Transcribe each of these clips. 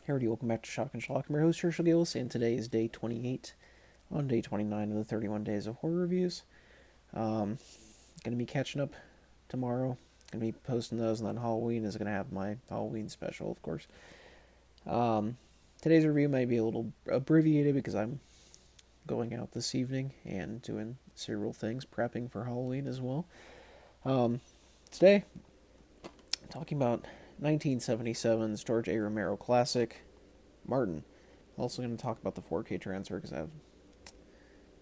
Hey everybody, welcome back to Shock and Schlock. I'm your host, Herschel Gillis, and today is day 28 on day 29 of the 31 days of horror reviews. Gonna be catching up tomorrow. Gonna be posting those, and then Halloween is gonna have my Halloween special, of course. Um, Today's review might be a little abbreviated because I'm going out this evening and doing several things, prepping for Halloween as well. Um, Today, talking about 1977's George A. Romero classic, Martin. Also going to talk about the 4K transfer because I have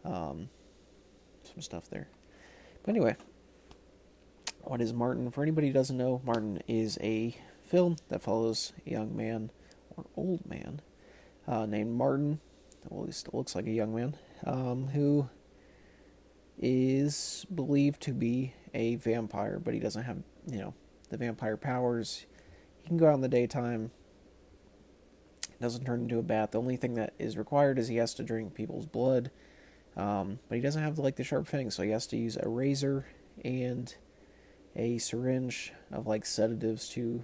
some stuff there. But anyway, what is Martin? For anybody who doesn't know, Martin is a film that follows a young man, or old man, named Martin. Well, at least it looks like a young man, who is believed to be a vampire, but he doesn't have, the vampire powers. He can go out in the daytime, doesn't turn into a bat. The only thing that is required is he has to drink people's blood. But he doesn't have the sharp fangs, so he has to use a razor and a syringe of sedatives to,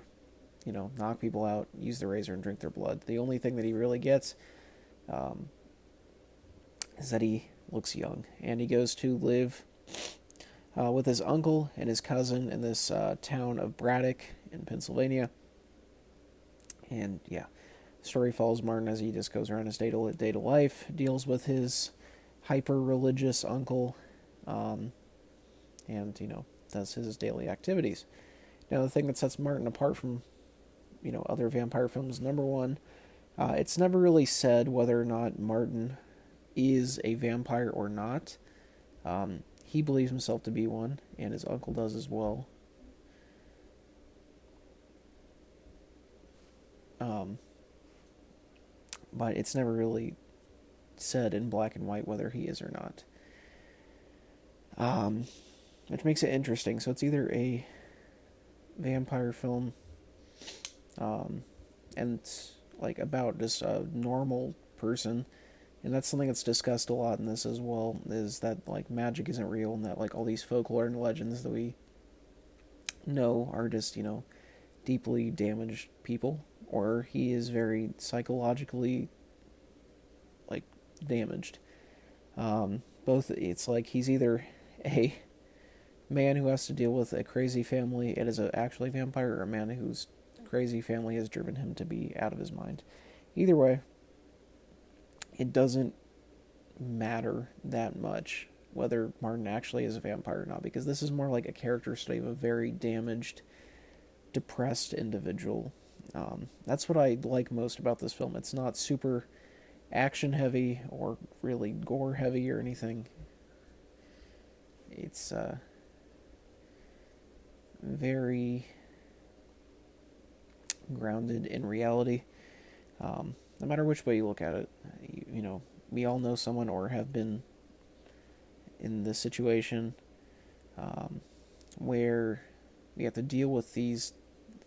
knock people out. Use the razor and drink their blood. The only thing that he really gets um, is that he looks young, and he goes to live with his uncle and his cousin in this town of Braddock in Pennsylvania. And yeah, the story follows Martin as he just goes around his day to life, deals with his hyper religious uncle, and does his daily activities. Now, the thing that sets Martin apart from other vampire films, number one, it's never really said whether or not Martin is a vampire or not. He believes himself to be one, and his uncle does as well. Um, but it's never really said in black and white whether he is or not. Um, which makes it interesting. So it's either a vampire film, and about just a normal person, and that's something that's discussed a lot in this as well. Is that magic isn't real, and that all these folklore and legends that we know are just deeply damaged people, or he is very psychologically damaged. Both, it's he's either a man who has to deal with a crazy family and is actually a vampire, or a man whose crazy family has driven him to be out of his mind. Either way, it doesn't matter that much whether Martin actually is a vampire or not, because this is more like a character study of a very damaged, depressed individual. That's what I like most about this film. It's not super action heavy or really gore heavy or anything. It's very grounded in reality. No matter which way you look at it, we all know someone or have been in this situation where we have to deal with these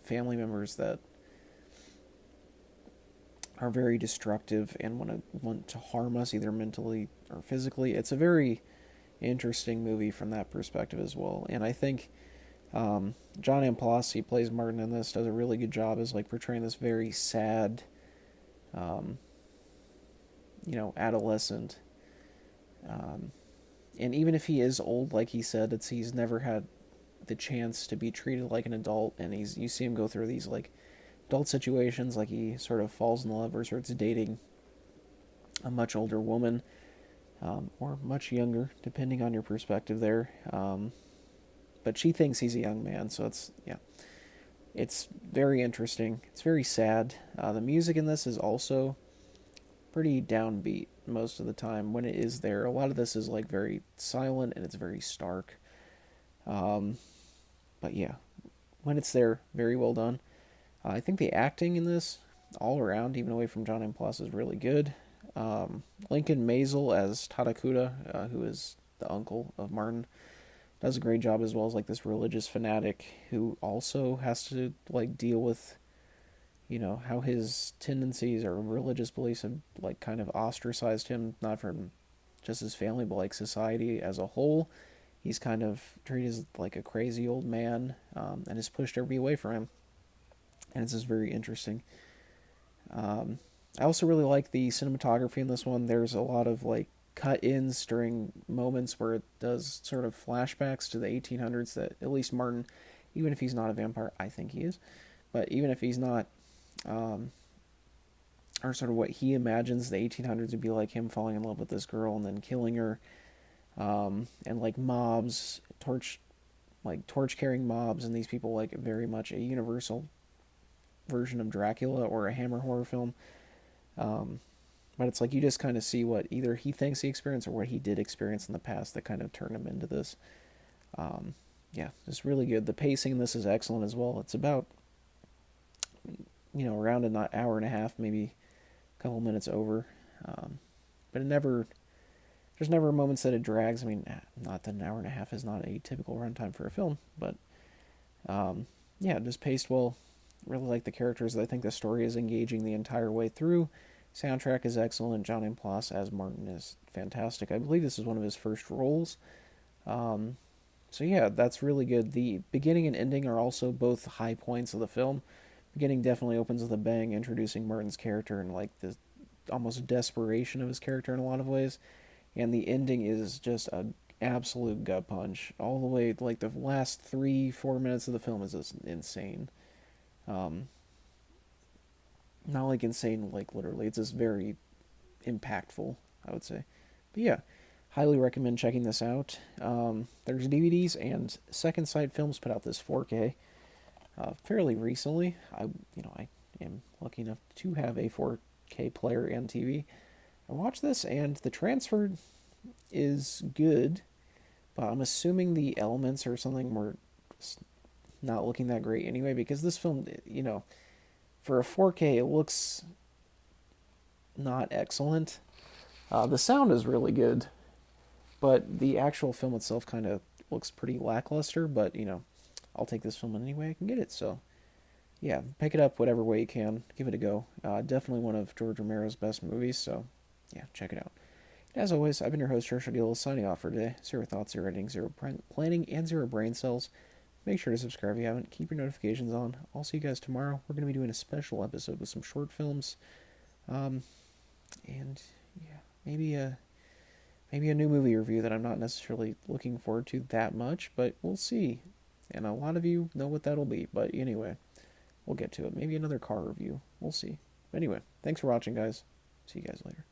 family members that are very destructive and want to harm us either mentally or physically. It's a very interesting movie from that perspective as well, and I think John Amplossi plays Martin in this, does a really good job as portraying this very sad, adolescent. And even if he is old, like he said, he's never had the chance to be treated like an adult, and you see him go through these adult situations, he sort of falls in love or starts dating a much older woman, or much younger, depending on your perspective there. But she thinks he's a young man, so it's very interesting. It's very sad. The music in this is also pretty downbeat most of the time when it is there. A lot of this is very silent and it's very stark. But yeah, when it's there, very well done. I think the acting in this, all around, even away from John M. Plus, is really good. Lincoln Mazel as Tadakuda, who is the uncle of Martin, does a great job, as well as this religious fanatic who also has to deal with how his tendencies or religious beliefs have kind of ostracized him, not from just his family but society as a whole. He's kind of treated as a crazy old man, and has pushed everybody away from him, and it's just very interesting. I also really like the cinematography in this one. There's a lot of like cut-ins during moments where it does sort of flashbacks to the 1800s that at least Martin, even if he's not a vampire, I think he is, but even if he's not, um, or sort of what he imagines the 1800s would be like, him falling in love with this girl and then killing her, and like mobs, torch carrying mobs, and these people like very much a universal version of Dracula or a Hammer horror film. Um, but it's like you just kind of see what either he thinks he experienced or what he did experience in the past that kind of turned him into this. Um, yeah, it's really good. The pacing in this is excellent as well. It's about, around an hour and a half, maybe a couple minutes over. But there's never moments that it drags. I mean, not that an hour and a half is not a typical runtime for a film, but yeah, just paced well. Really like the characters. I think the story is engaging the entire way through. Soundtrack is excellent. John Plas as Martin is fantastic. I believe this is one of his first roles. Um, so yeah, that's really good. The beginning and ending are also both high points of the film. Beginning definitely opens with a bang, introducing Martin's character and like the almost desperation of his character in a lot of ways. And the ending is just a absolute gut punch all the way. Like the last 3-4 minutes of the film is just insane. Um, Not like insane, like literally. It's just very impactful, I would say. But yeah, highly recommend checking this out. There's DVDs, and Second Sight Films put out this 4K fairly recently. I am lucky enough to have a 4K player and TV. I watched this, and the transfer is good, but I'm assuming the elements or something were not looking that great anyway, because this film, for a 4K, it looks not excellent. The sound is really good, but the actual film itself kind of looks pretty lackluster. But I'll take this film anyway I can get it. So yeah, pick it up whatever way you can. Give it a go. Definitely one of George Romero's best movies. So yeah, check it out. As always, I've been your host, Herschel Gillis, signing off for today. Zero thoughts, zero editing, zero planning, and zero brain cells. Make sure to subscribe if you haven't. Keep your notifications on. I'll see you guys tomorrow. We're going to be doing a special episode with some short films. And yeah, maybe a new movie review that I'm not necessarily looking forward to that much, but we'll see. And a lot of you know what that'll be. But anyway, we'll get to it. Maybe another car review. We'll see. Anyway, thanks for watching, guys. See you guys later.